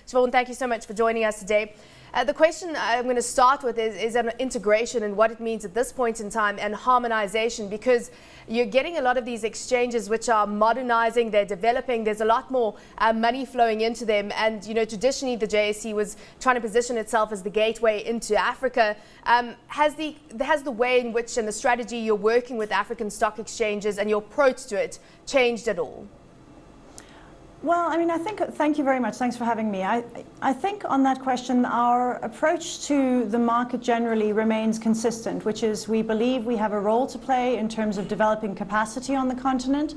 Siobhan, thank you so much for joining us today. The question I'm going to start with is on integration and what it means at this point in time, and harmonization, because you're getting a lot of these exchanges which are modernizing, they're developing, there's a lot more money flowing into them. And, traditionally the JSE was trying to position itself as the gateway into Africa. Has the way in which and the strategy you're working with African stock exchanges and your approach to it changed at all? Well, thank you very much. Thanks for having me. I think on that question, our approach to the market generally remains consistent, which is we believe we have a role to play in terms of developing capacity on the continent.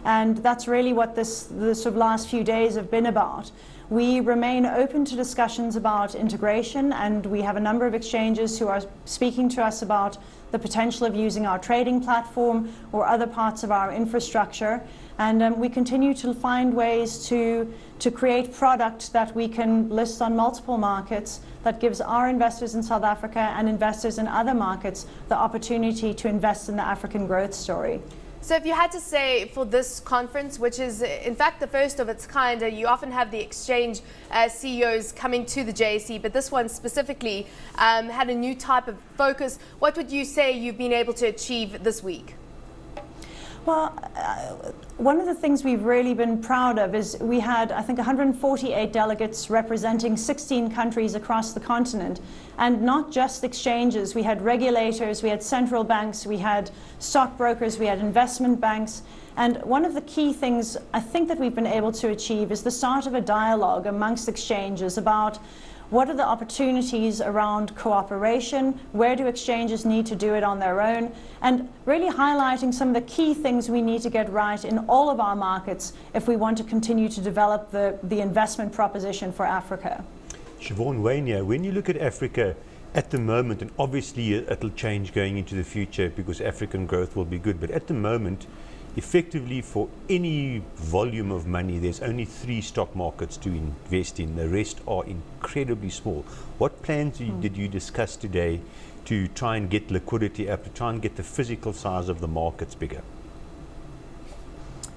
And that's really what the sort of last few days have been about. We remain open to discussions about integration, and we have a number of exchanges who are speaking to us about the potential of using our trading platform or other parts of our infrastructure. And we continue to find ways to create product that we can list on multiple markets that gives our investors in South Africa and investors in other markets the opportunity to invest in the African growth story. So if you had to say for this conference, which is in fact the first of its kind, you often have the exchange CEOs coming to the JSE, but this one specifically had a new type of focus. What would you say you've been able to achieve this week? Well, one of the things we've really been proud of is we had, I think, 148 delegates representing 16 countries across the continent. And not just exchanges. We had regulators, we had central banks, we had stockbrokers, we had investment banks. And one of the key things I think that we've been able to achieve is the start of a dialogue amongst exchanges about what are the opportunities around cooperation, where do exchanges need to do it on their own, and really highlighting some of the key things we need to get right in all of our markets if we want to continue to develop the investment proposition for Africa. Siobhan, Wayne here. When you look at Africa at the moment, and obviously it'll change going into the future because African growth will be good, but at the moment, effectively for any volume of money, there's only 3 stock markets to invest in. The rest are incredibly small. What plans did you discuss today to try and get liquidity up, to try and get the physical size of the markets bigger?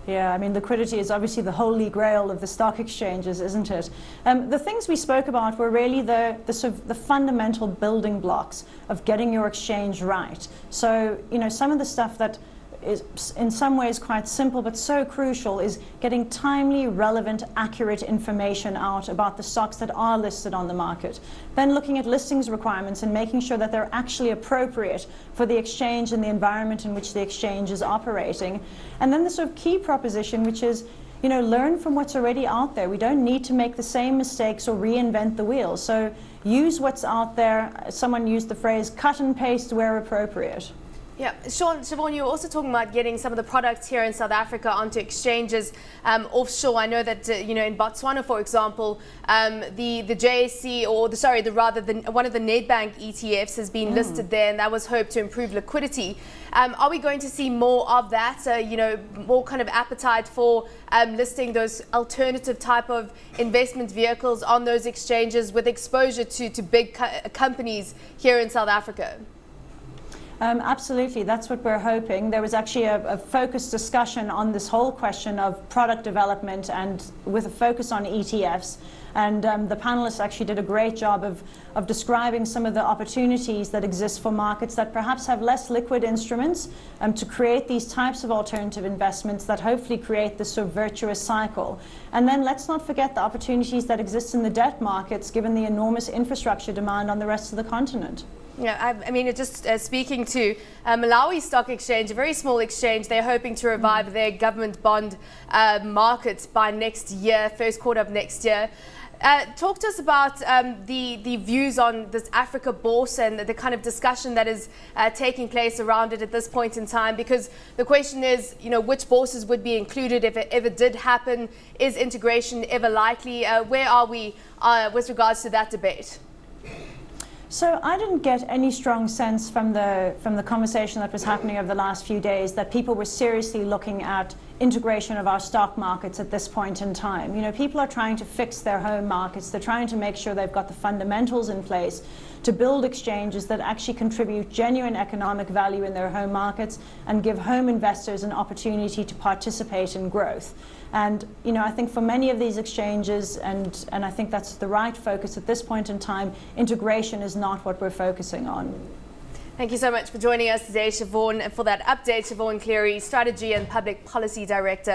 Yeah, liquidity is obviously the holy grail of the stock exchanges, isn't it? The things we spoke about were really the fundamental building blocks of getting your exchange right. So, some of the stuff that is in some ways quite simple but so crucial is getting timely, relevant, accurate information out about the stocks that are listed on the market. Then looking at listings requirements and making sure that they're actually appropriate for the exchange and the environment in which the exchange is operating. And then the sort of key proposition, which is, learn from what's already out there. We don't need to make the same mistakes or reinvent the wheel. So use what's out there. Someone used the phrase, cut and paste where appropriate. Yeah, Siobhan, you're also talking about getting some of the products here in South Africa onto exchanges offshore. I know that in Botswana, for example, the JSE one of the Nedbank ETFs has been listed there, and that was hoped to improve liquidity. Are we going to see more of that? More kind of appetite for listing those alternative type of investment vehicles on those exchanges with exposure to big companies here in South Africa? Absolutely, that's what we're hoping. There was actually a focused discussion on this whole question of product development and with a focus on ETFs. And the panelists actually did a great job of describing some of the opportunities that exist for markets that perhaps have less liquid instruments to create these types of alternative investments that hopefully create this sort of virtuous cycle. And then let's not forget the opportunities that exist in the debt markets given the enormous infrastructure demand on the rest of the continent. Yeah, speaking to Malawi Stock Exchange, a very small exchange, they're hoping to revive their government bond market by next year, first quarter of next year. Talk to us about the views on this Africa Bourse and the kind of discussion that is taking place around it at this point in time, because the question is, which bourses would be included if it ever did happen? Is integration ever likely? Where are we with regards to that debate? So I didn't get any strong sense from the conversation that was happening over the last few days that people were seriously looking at integration of our stock markets at this point in time. People are trying to fix their home markets. They're trying to make sure they've got the fundamentals in place to build exchanges that actually contribute genuine economic value in their home markets and give home investors an opportunity to participate in growth. And I think for many of these exchanges, and I think that's the right focus at this point in time, integration is not what we're focusing on. Thank you so much for joining us today, Siobhan, and for that update, Siobhan Cleary, Strategy and Public Policy Director.